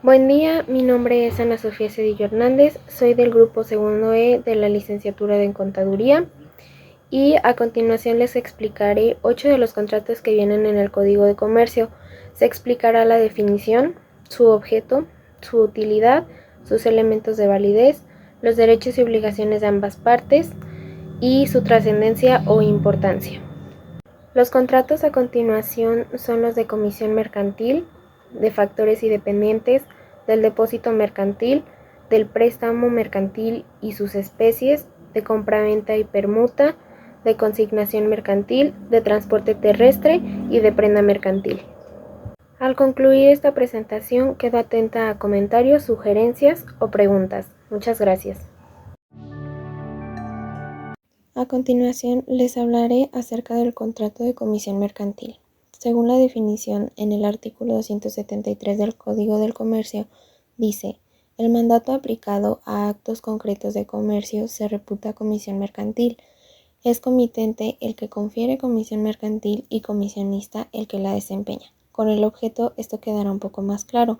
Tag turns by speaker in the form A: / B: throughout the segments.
A: Buen día, mi nombre es Ana Sofía Cedillo Hernández, soy del grupo segundo E de la licenciatura en Contaduría y a continuación les explicaré 8 de los contratos que vienen en el Código de Comercio. Se explicará la definición, su objeto, su utilidad, sus elementos de validez, los derechos y obligaciones de ambas partes y su trascendencia o importancia. Los contratos a continuación son los de comisión mercantil, de factores y dependientes, del depósito mercantil, del préstamo mercantil y sus especies, de compraventa y permuta, de consignación mercantil, de transporte terrestre y de prenda mercantil. Al concluir esta presentación, quedo atenta a comentarios, sugerencias o preguntas. Muchas gracias. A continuación, les hablaré acerca del contrato de comisión mercantil. Según la definición en el artículo 273 del Código del Comercio, dice: el mandato aplicado a actos concretos de comercio se reputa comisión mercantil. Es comitente el que confiere comisión mercantil y comisionista el que la desempeña. Con el objeto esto quedará un poco más claro.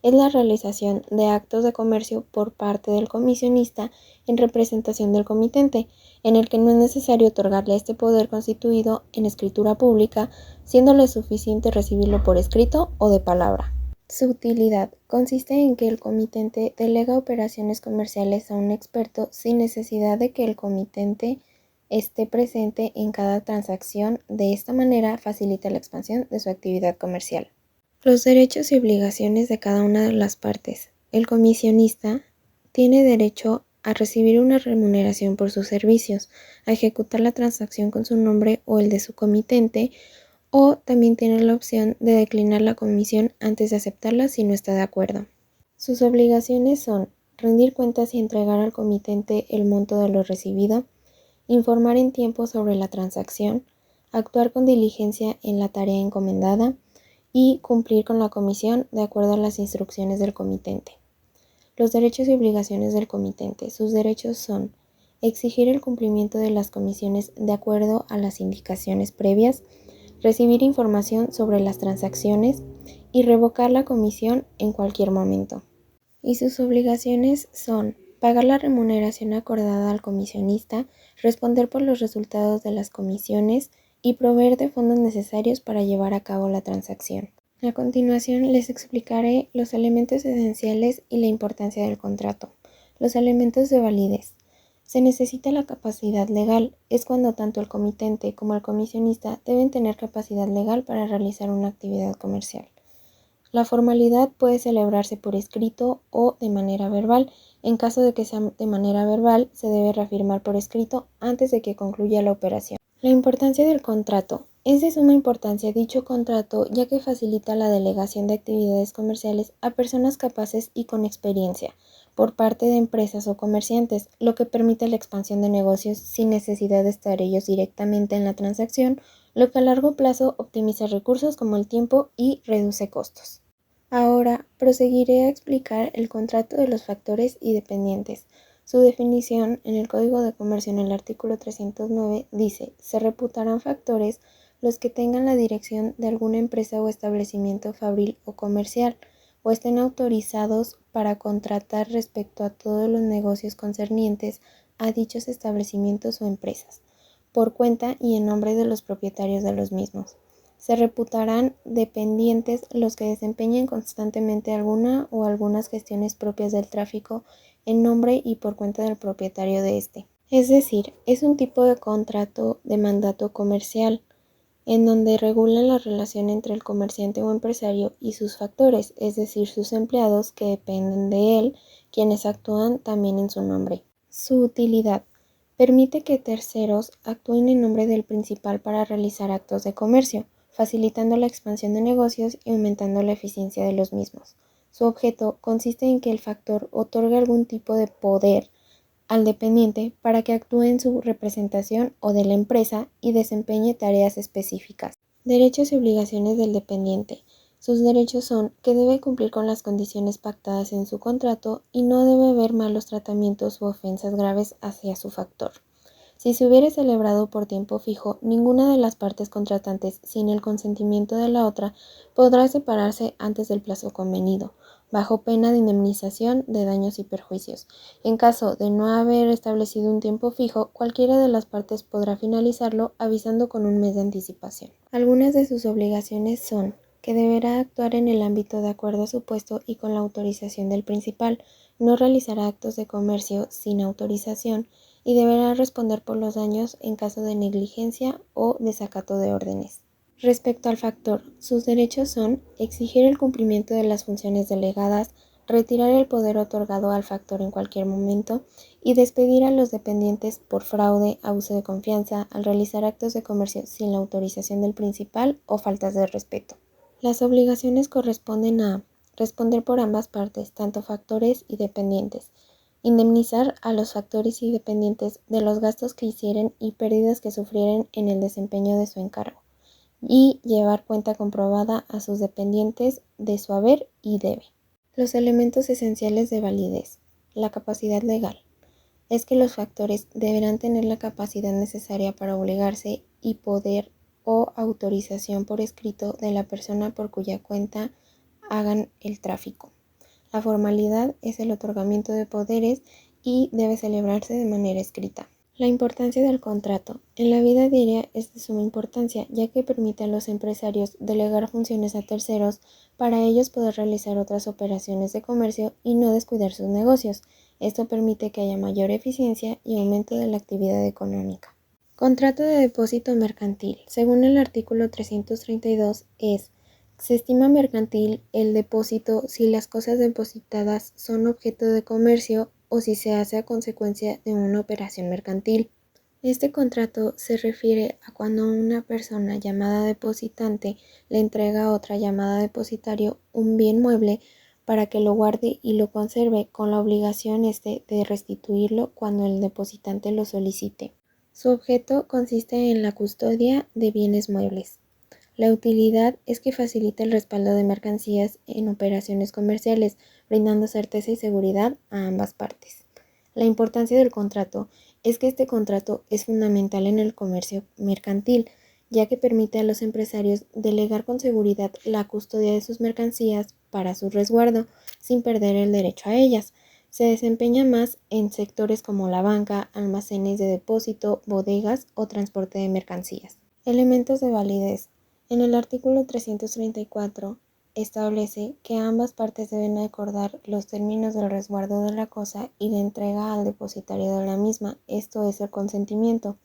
A: Es la realización de actos de comercio por parte del comisionista en representación del comitente, en el que no es necesario otorgarle este poder constituido en escritura pública, siéndole suficiente recibirlo por escrito o de palabra. Su utilidad consiste en que el comitente delega operaciones comerciales a un experto sin necesidad de que el comitente esté presente en cada transacción. De esta manera facilita la expansión de su actividad comercial. Los derechos y obligaciones de cada una de las partes. El comisionista tiene derecho a recibir una remuneración por sus servicios, a ejecutar la transacción con su nombre o el de su comitente, o también tiene la opción de declinar la comisión antes de aceptarla si no está de acuerdo. Sus obligaciones son rendir cuentas y entregar al comitente el monto de lo recibido, informar en tiempo sobre la transacción, actuar con diligencia en la tarea encomendada y cumplir con la comisión de acuerdo a las instrucciones del comitente. Los derechos y obligaciones del comitente. Sus derechos son exigir el cumplimiento de las comisiones de acuerdo a las indicaciones previas, recibir información sobre las transacciones y revocar la comisión en cualquier momento. Y sus obligaciones son pagar la remuneración acordada al comisionista, responder por los resultados de las comisiones y proveer de fondos necesarios para llevar a cabo la transacción. A continuación les explicaré los elementos esenciales y la importancia del contrato. Los elementos de validez. Se necesita la capacidad legal. Es cuando tanto el comitente como el comisionista deben tener capacidad legal para realizar una actividad comercial. La formalidad puede celebrarse por escrito o de manera verbal. En caso de que sea de manera verbal, se debe reafirmar por escrito antes de que concluya la operación. La importancia del contrato. Es de suma importancia dicho contrato, ya que facilita la delegación de actividades comerciales a personas capaces y con experiencia por parte de empresas o comerciantes, lo que permite la expansión de negocios sin necesidad de estar ellos directamente en la transacción, lo que a largo plazo optimiza recursos como el tiempo y reduce costos. Ahora proseguiré a explicar el contrato de los factores y dependientes. Su definición en el Código de Comercio en el artículo 309 dice: se reputarán factores los que tengan la dirección de alguna empresa o establecimiento fabril o comercial, o estén autorizados para contratar respecto a todos los negocios concernientes a dichos establecimientos o empresas, por cuenta y en nombre de los propietarios de los mismos. Se reputarán dependientes los que desempeñen constantemente alguna o algunas gestiones propias del tráfico en nombre y por cuenta del propietario de este. Es decir, es un tipo de contrato de mandato comercial, en donde regulan la relación entre el comerciante o empresario y sus factores, es decir, sus empleados que dependen de él, quienes actúan también en su nombre. Su utilidad. Permite que terceros actúen en nombre del principal para realizar actos de comercio, facilitando la expansión de negocios y aumentando la eficiencia de los mismos. Su objeto consiste en que el factor otorgue algún tipo de poder al dependiente para que actúe en su representación o de la empresa y desempeñe tareas específicas. Derechos y obligaciones del dependiente. Sus derechos son que debe cumplir con las condiciones pactadas en su contrato y no debe haber malos tratamientos u ofensas graves hacia su factor. Si se hubiere celebrado por tiempo fijo, ninguna de las partes contratantes, sin el consentimiento de la otra, podrá separarse antes del plazo convenido, bajo pena de indemnización de daños y perjuicios. En caso de no haber establecido un tiempo fijo, cualquiera de las partes podrá finalizarlo avisando con un mes de anticipación. Algunas de sus obligaciones son que deberá actuar en el ámbito de acuerdo a su puesto y con la autorización del principal, no realizará actos de comercio sin autorización y deberá responder por los daños en caso de negligencia o desacato de órdenes. Respecto al factor, sus derechos son exigir el cumplimiento de las funciones delegadas, retirar el poder otorgado al factor en cualquier momento y despedir a los dependientes por fraude, abuso de confianza, al realizar actos de comercio sin la autorización del principal o faltas de respeto. Las obligaciones corresponden a responder por ambas partes, tanto factores y dependientes, indemnizar a los factores y dependientes de los gastos que hicieren y pérdidas que sufrieren en el desempeño de su encargo, y llevar cuenta comprobada a sus dependientes de su haber y debe. Los elementos esenciales de validez. La capacidad legal. Es que los factores deberán tener la capacidad necesaria para obligarse y poder o autorización por escrito de la persona por cuya cuenta hagan el tráfico. La formalidad es el otorgamiento de poderes y debe celebrarse de manera escrita. La importancia del contrato. En la vida diaria es de suma importancia, ya que permite a los empresarios delegar funciones a terceros para ellos poder realizar otras operaciones de comercio y no descuidar sus negocios. Esto permite que haya mayor eficiencia y aumento de la actividad económica. Contrato de depósito mercantil. Según el artículo 332 se estima mercantil el depósito si las cosas depositadas son objeto de comercio o si se hace a consecuencia de una operación mercantil. Este contrato se refiere a cuando una persona llamada depositante le entrega a otra llamada depositario un bien mueble para que lo guarde y lo conserve con la obligación de restituirlo cuando el depositante lo solicite. Su objeto consiste en la custodia de bienes muebles. La utilidad es que facilita el respaldo de mercancías en operaciones comerciales, brindando certeza y seguridad a ambas partes. La importancia del contrato es que este contrato es fundamental en el comercio mercantil, ya que permite a los empresarios delegar con seguridad la custodia de sus mercancías para su resguardo, sin perder el derecho a ellas. Se desempeña más en sectores como la banca, almacenes de depósito, bodegas o transporte de mercancías. Elementos de validez. En el artículo 334 establece que ambas partes deben acordar los términos del resguardo de la cosa y de entrega al depositario de la misma, esto es el consentimiento.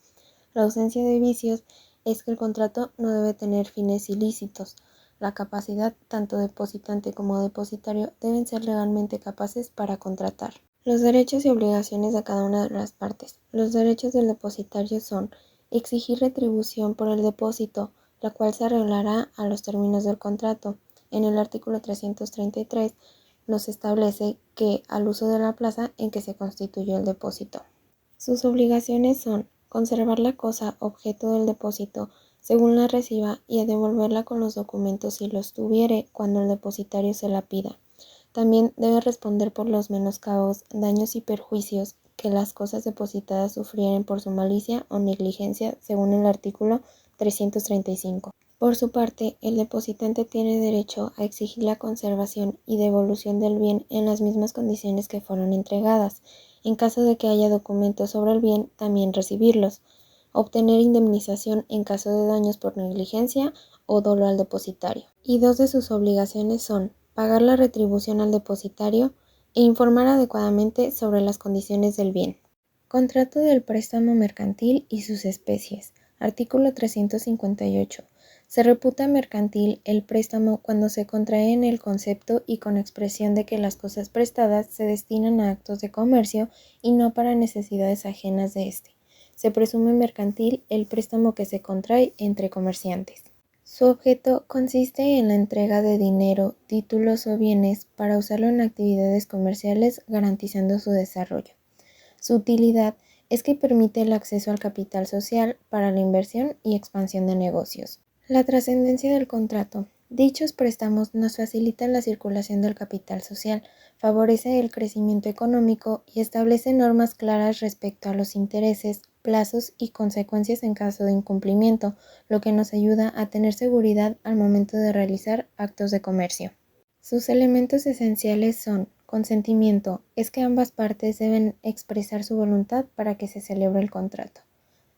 A: La ausencia de vicios es que el contrato no debe tener fines ilícitos. La capacidad, tanto depositante como depositario, deben ser legalmente capaces para contratar. Los derechos y obligaciones de cada una de las partes. Los derechos del depositario son exigir retribución por el depósito, la cual se arreglará a los términos del contrato. En el artículo 333 nos establece que al uso de la plaza en que se constituyó el depósito. Sus obligaciones son conservar la cosa objeto del depósito según la reciba y a devolverla con los documentos si los tuviere cuando el depositario se la pida. También debe responder por los menoscabos, daños y perjuicios que las cosas depositadas sufrieren por su malicia o negligencia según el artículo 335. Por su parte, el depositante tiene derecho a exigir la conservación y devolución del bien en las mismas condiciones que fueron entregadas. En caso de que haya documentos sobre el bien, también recibirlos. Obtener indemnización en caso de daños por negligencia o dolo al depositario. Y dos de sus obligaciones son pagar la retribución al depositario e informar adecuadamente sobre las condiciones del bien. Contrato del préstamo mercantil y sus especies. Artículo 358. Se reputa mercantil el préstamo cuando se contrae en el concepto y con expresión de que las cosas prestadas se destinan a actos de comercio y no para necesidades ajenas de éste. Se presume mercantil el préstamo que se contrae entre comerciantes. Su objeto consiste en la entrega de dinero, títulos o bienes para usarlo en actividades comerciales garantizando su desarrollo. Su utilidad es que permite el acceso al capital social para la inversión y expansión de negocios. La trascendencia del contrato. Dichos préstamos nos facilitan la circulación del capital social, favorece el crecimiento económico y establece normas claras respecto a los intereses, plazos y consecuencias en caso de incumplimiento, lo que nos ayuda a tener seguridad al momento de realizar actos de comercio. Sus elementos esenciales son: consentimiento, es que ambas partes deben expresar su voluntad para que se celebre el contrato.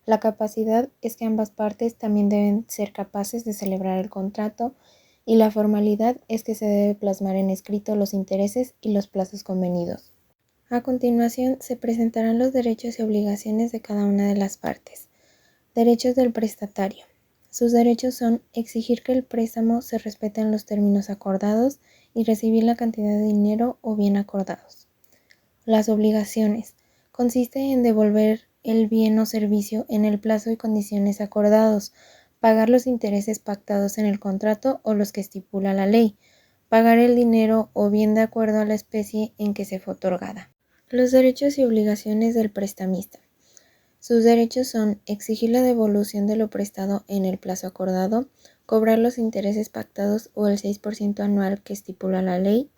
A: La capacidad es que ambas partes también deben ser capaces de celebrar el contrato, y la formalidad es que se debe plasmar en escrito los intereses y los plazos convenidos. A continuación se presentarán los derechos y obligaciones de cada una de las partes. Derechos del prestatario. Sus derechos son: exigir que el préstamo se respete en los términos acordados y recibir la cantidad de dinero o bien acordados. Las obligaciones. Consiste en devolver el bien o servicio en el plazo y condiciones acordados, pagar los intereses pactados en el contrato o los que estipula la ley, pagar el dinero o bien de acuerdo a la especie en que se fue otorgada. Los derechos y obligaciones del prestamista. Sus derechos son: exigir la devolución de lo prestado en el plazo acordado, cobrar los intereses pactados o el 6% anual que estipula la ley.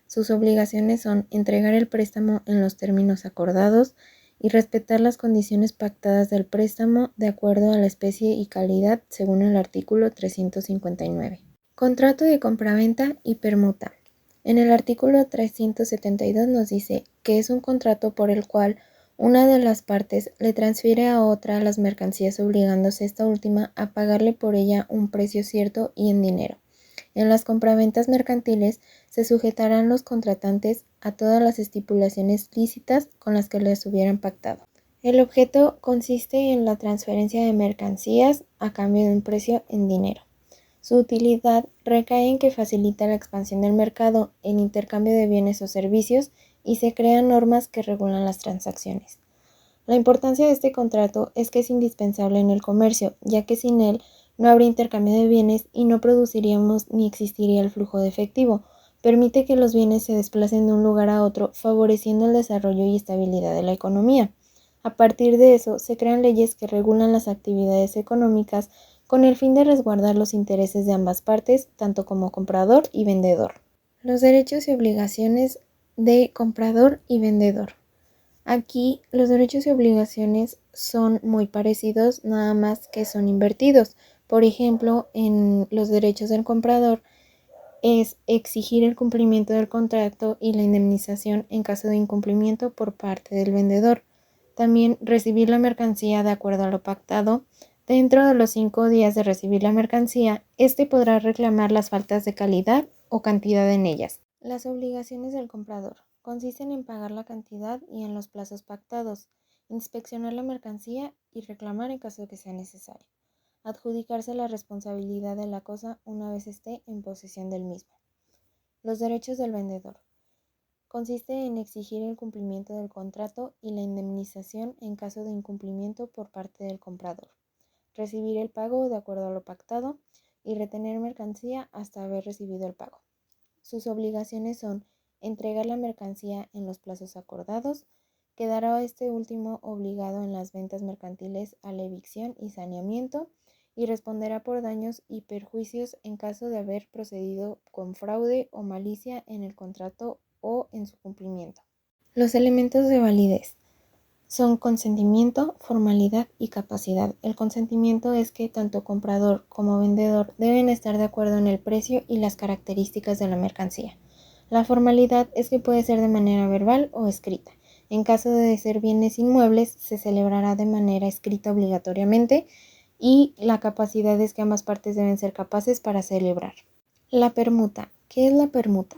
A: Sus obligaciones son: entregar el préstamo en los términos acordados y respetar las condiciones pactadas del préstamo de acuerdo a la especie y calidad según el artículo 359. Contrato de compraventa y permuta. En el artículo 372 nos dice que es un contrato por el cual una de las partes le transfiere a otra las mercancías, obligándose esta última a pagarle por ella un precio cierto y en dinero. En las compraventas mercantiles se sujetarán los contratantes a todas las estipulaciones lícitas con las que les hubieran pactado. El objeto consiste en la transferencia de mercancías a cambio de un precio en dinero. Su utilidad recae en que facilita la expansión del mercado en intercambio de bienes o servicios y se crean normas que regulan las transacciones. La importancia de este contrato es que es indispensable en el comercio, ya que sin él no habría intercambio de bienes y no produciríamos ni existiría el flujo de efectivo. Permite que los bienes se desplacen de un lugar a otro, favoreciendo el desarrollo y estabilidad de la economía. A partir de eso, se crean leyes que regulan las actividades económicas con el fin de resguardar los intereses de ambas partes, tanto como comprador y vendedor. Los derechos y obligaciones de comprador y vendedor. Aquí los derechos y obligaciones son muy parecidos, nada más que son invertidos. Por ejemplo, en los derechos del comprador es exigir el cumplimiento del contrato y la indemnización en caso de incumplimiento por parte del vendedor. También recibir la mercancía de acuerdo a lo pactado. Dentro de los 5 días de recibir la mercancía, éste podrá reclamar las faltas de calidad o cantidad en ellas. Las obligaciones del comprador consisten en pagar la cantidad y en los plazos pactados, inspeccionar la mercancía y reclamar en caso de que sea necesario, adjudicarse la responsabilidad de la cosa una vez esté en posesión del mismo. Los derechos del vendedor. Consiste en exigir el cumplimiento del contrato y la indemnización en caso de incumplimiento por parte del comprador, recibir el pago de acuerdo a lo pactado y retener mercancía hasta haber recibido el pago. Sus obligaciones son: entregar la mercancía en los plazos acordados, quedará este último obligado en las ventas mercantiles a la evicción y saneamiento y responderá por daños y perjuicios en caso de haber procedido con fraude o malicia en el contrato o en su cumplimiento. Los elementos de validez son consentimiento, formalidad y capacidad. El consentimiento es que tanto comprador como vendedor deben estar de acuerdo en el precio y las características de la mercancía. La formalidad es que puede ser de manera verbal o escrita. En caso de ser bienes inmuebles, se celebrará de manera escrita obligatoriamente, y la capacidad es que ambas partes deben ser capaces para celebrar. La permuta. ¿Qué es la permuta?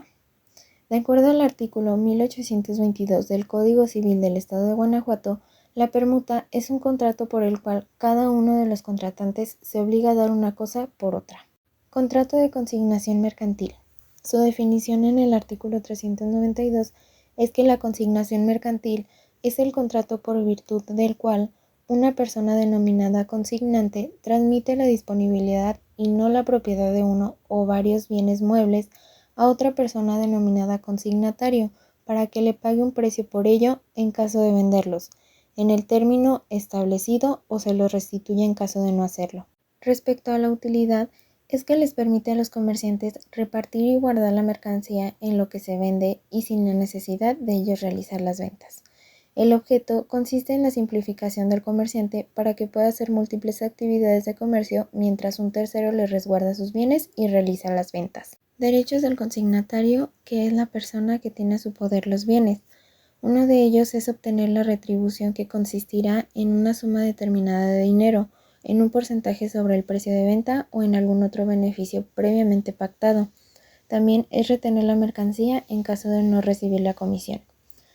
A: De acuerdo al artículo 1822 del Código Civil del Estado de Guanajuato, la permuta es un contrato por el cual cada uno de los contratantes se obliga a dar una cosa por otra. Contrato de consignación mercantil. Su definición en el artículo 392 es que la consignación mercantil es el contrato por virtud del cual una persona denominada consignante transmite la disponibilidad y no la propiedad de uno o varios bienes muebles a otra persona denominada consignatario para que le pague un precio por ello en caso de venderlos, en el término establecido, o se los restituya en caso de no hacerlo. Respecto a la utilidad, es que les permite a los comerciantes repartir y guardar la mercancía en lo que se vende y sin la necesidad de ellos realizar las ventas. El objeto consiste en la simplificación del comerciante para que pueda hacer múltiples actividades de comercio mientras un tercero le resguarda sus bienes y realiza las ventas. Derechos del consignatario, que es la persona que tiene a su poder los bienes. Uno de ellos es obtener la retribución, que consistirá en una suma determinada de dinero, en un porcentaje sobre el precio de venta o en algún otro beneficio previamente pactado. También es retener la mercancía en caso de no recibir la comisión.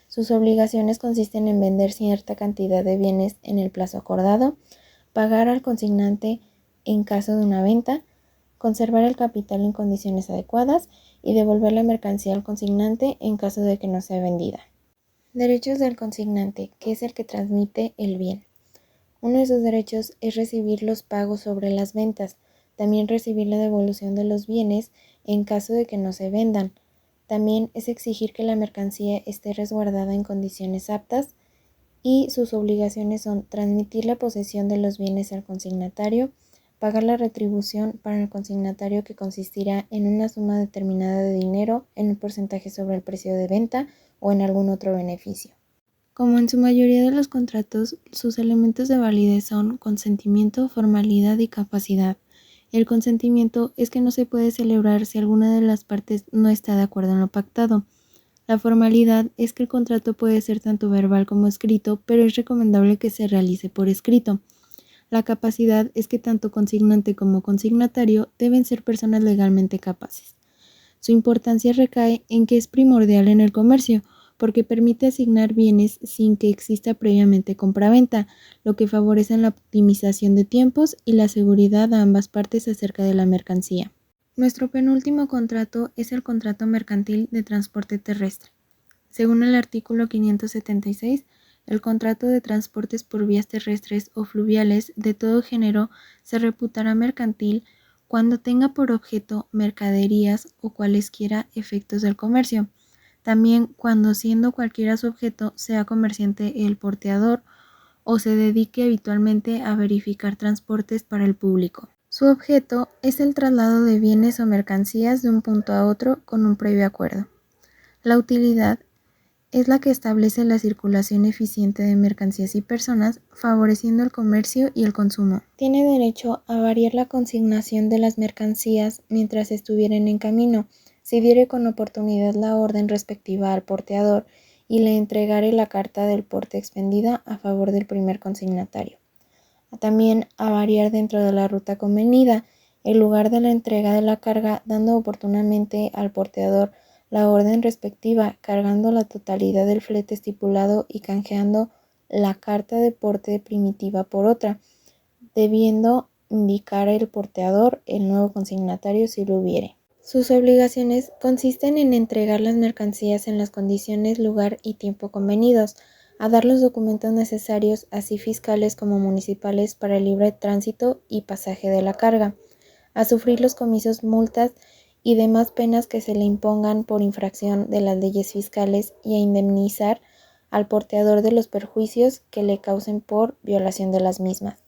A: Sus obligaciones consisten en vender cierta cantidad de bienes en el plazo acordado, pagar al consignante en caso de una venta, conservar el capital en condiciones adecuadas y devolver la mercancía al consignante en caso de que no sea vendida. Derechos del consignante, que es el que transmite el bien. Uno de sus derechos es recibir los pagos sobre las ventas, también recibir la devolución de los bienes en caso de que no se vendan. También es exigir que la mercancía esté resguardada en condiciones aptas, y sus obligaciones son transmitir la posesión de los bienes al consignatario, pagar la retribución para el consignatario, que consistirá en una suma determinada de dinero en un porcentaje sobre el precio de venta o en algún otro beneficio. Como en su mayoría de los contratos, sus elementos de validez son consentimiento, formalidad y capacidad. El consentimiento es que no se puede celebrar si alguna de las partes no está de acuerdo en lo pactado. La formalidad es que el contrato puede ser tanto verbal como escrito, pero es recomendable que se realice por escrito. La capacidad es que tanto consignante como consignatario deben ser personas legalmente capaces. Su importancia recae en que es primordial en el comercio, porque permite asignar bienes sin que exista previamente compraventa, lo que favorece la optimización de tiempos y la seguridad a ambas partes acerca de la mercancía. Nuestro penúltimo contrato es el contrato mercantil de transporte terrestre. Según el artículo 576, el contrato de transportes por vías terrestres o fluviales de todo género se reputará mercantil cuando tenga por objeto mercaderías o cualesquiera efectos del comercio. También cuando, siendo cualquiera su objeto, sea comerciante el porteador o se dedique habitualmente a verificar transportes para el público. Su objeto es el traslado de bienes o mercancías de un punto a otro con un previo acuerdo. La utilidad es la que establece la circulación eficiente de mercancías y personas, favoreciendo el comercio y el consumo. Tiene derecho a variar la consignación de las mercancías mientras estuvieren en camino, si diere con oportunidad la orden respectiva al porteador y le entregare la carta del porte expendida a favor del primer consignatario. También a variar dentro de la ruta convenida el lugar de la entrega de la carga, dando oportunamente al porteador la orden respectiva, cargando la totalidad del flete estipulado y canjeando la carta de porte primitiva por otra, debiendo indicar el porteador el nuevo consignatario si lo hubiere. Sus obligaciones consisten en entregar las mercancías en las condiciones, lugar y tiempo convenidos, a dar los documentos necesarios, así fiscales como municipales, para el libre tránsito y pasaje de la carga, a sufrir los comisos, multas y demás penas que se le impongan por infracción de las leyes fiscales, y a indemnizar al porteador de los perjuicios que le causen por violación de las mismas.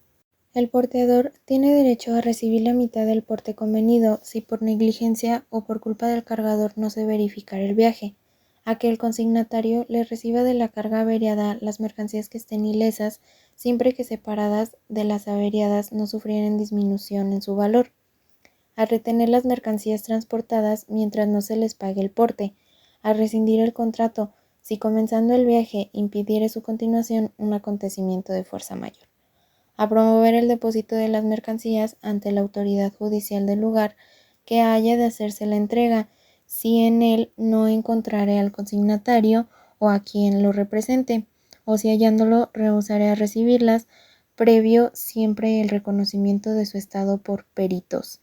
A: El porteador tiene derecho a recibir la mitad del porte convenido si por negligencia o por culpa del cargador no se verificara el viaje, a que el consignatario le reciba de la carga averiada las mercancías que estén ilesas, siempre que separadas de las averiadas no sufrieren disminución en su valor, a retener las mercancías transportadas mientras no se les pague el porte, a rescindir el contrato si comenzando el viaje impidiere su continuación un acontecimiento de fuerza mayor, a promover el depósito de las mercancías ante la autoridad judicial del lugar que haya de hacerse la entrega, si en él no encontrare al consignatario o a quien lo represente, o si hallándolo rehusare a recibirlas, previo siempre el reconocimiento de su estado por peritos.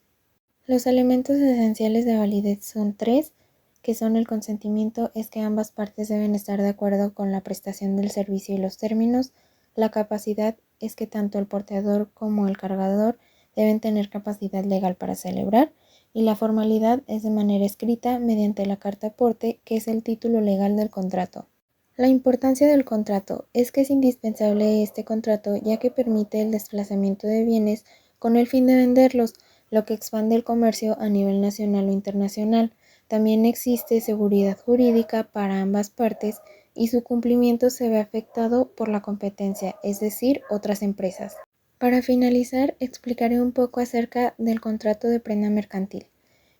A: Los elementos esenciales de validez son tres, que son: el consentimiento, es que ambas partes deben estar de acuerdo con la prestación del servicio y los términos; la capacidad es que tanto el porteador como el cargador deben tener capacidad legal para celebrar; y la formalidad es de manera escrita mediante la carta porte, que es el título legal del contrato. La importancia del contrato es que es indispensable este contrato, ya que permite el desplazamiento de bienes con el fin de venderlos, lo que expande el comercio a nivel nacional o internacional. También existe seguridad jurídica para ambas partes, y su cumplimiento se ve afectado por la competencia, es decir, otras empresas. Para finalizar, explicaré un poco acerca del contrato de prenda mercantil.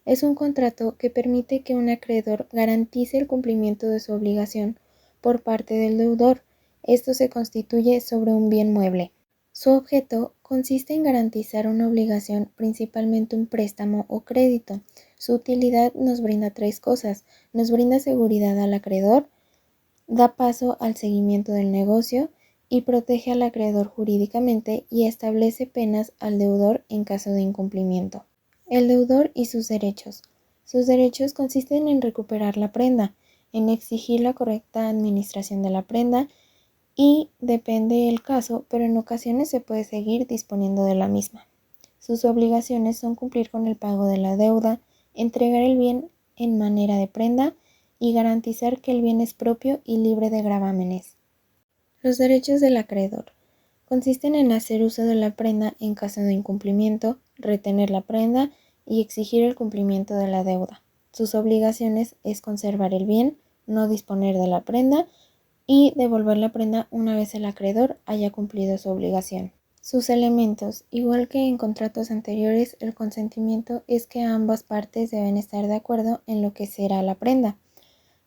A: Es un contrato que permite que un acreedor garantice el cumplimiento de su obligación por parte del deudor. Esto se constituye sobre un bien mueble. Su objeto consiste en garantizar una obligación, principalmente un préstamo o crédito. Su utilidad nos brinda tres cosas. Nos brinda seguridad al acreedor, da paso al seguimiento del negocio y protege al acreedor jurídicamente y establece penas al deudor en caso de incumplimiento. El deudor y sus derechos. Sus derechos consisten en recuperar la prenda, en exigir la correcta administración de la prenda y, depende del caso, pero en ocasiones se puede seguir disponiendo de la misma. Sus obligaciones son cumplir con el pago de la deuda, entregar el bien en manera de prenda y garantizar que el bien es propio y libre de gravámenes. Los derechos del acreedor consisten en hacer uso de la prenda en caso de incumplimiento, retener la prenda y exigir el cumplimiento de la deuda. Sus obligaciones es conservar el bien, no disponer de la prenda y devolver la prenda una vez el acreedor haya cumplido su obligación. Sus elementos. Igual que en contratos anteriores, el consentimiento es que ambas partes deben estar de acuerdo en lo que será la prenda.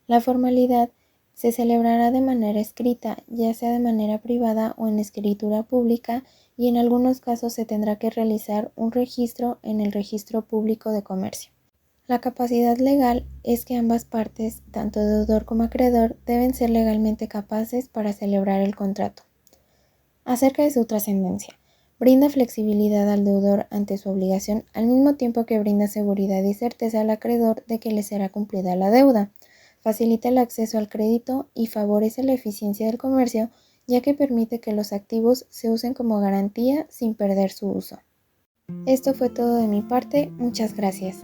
A: La formalidad se celebrará de manera escrita, ya sea de manera privada o en escritura pública, y en algunos casos se tendrá que realizar un registro en el Registro Público de Comercio. La capacidad legal es que ambas partes, tanto deudor como acreedor, deben ser legalmente capaces para celebrar el contrato. Acerca de su trascendencia, brinda flexibilidad al deudor ante su obligación al mismo tiempo que brinda seguridad y certeza al acreedor de que le será cumplida la deuda. Facilita el acceso al crédito y favorece la eficiencia del comercio, ya que permite que los activos se usen como garantía sin perder su uso. Esto fue todo de mi parte, muchas gracias.